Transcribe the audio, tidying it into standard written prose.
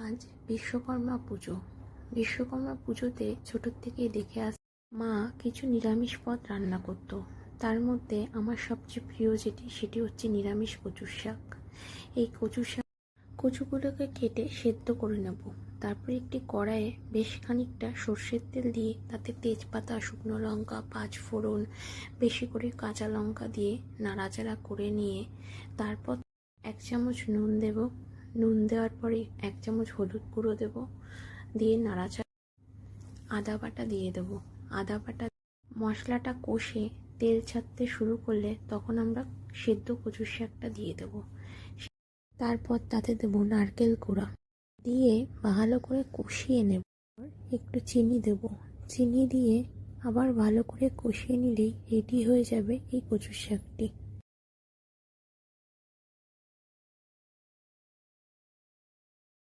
আজ বিশ্বকর্মা পুজো। বিশ্বকর্মা পুজোতে ছোটোর থেকেই দেখে মা কিছু নিরামিষ পদ রান্না করত। তার মধ্যে আমার সবচেয়ে প্রিয় সেটি হচ্ছে নিরামিষ কচুর শাক। এই কচুর শাক কচুগুলোকে কেটে সেদ্ধ করে নেব। তারপরে একটি কড়াইয়ে বেশ খানিকটা সর্ষের তেল দিয়ে তাতে তেজপাতা, শুকনো লঙ্কা, পাঁচ ফোড়ন, বেশি করে কাঁচা লঙ্কা দিয়ে নাড়াচাড়া করে নিয়ে তারপর 1 চামচ নুন দেব। নুন দেওয়ার পরে 1 চামচ হলুদ গুঁড়ো দেব, দিয়ে নাড়াচাড়া আদা বাটা দিয়ে দেব। আদা বাটা মশলাটা কষে তেল ছাড়তে শুরু করলে তখন আমরা সেদ্ধ কচুর শাকটা দিয়ে দেব। তারপর তাতে দেব নারকেল কোড়া, দিয়ে ভালো করে কষিয়ে নেব। একটু চিনি দেব, চিনি দিয়ে আবার ভালো করে কষিয়ে নিলেই রেডি হয়ে যাবে এই কচুর শাকটি।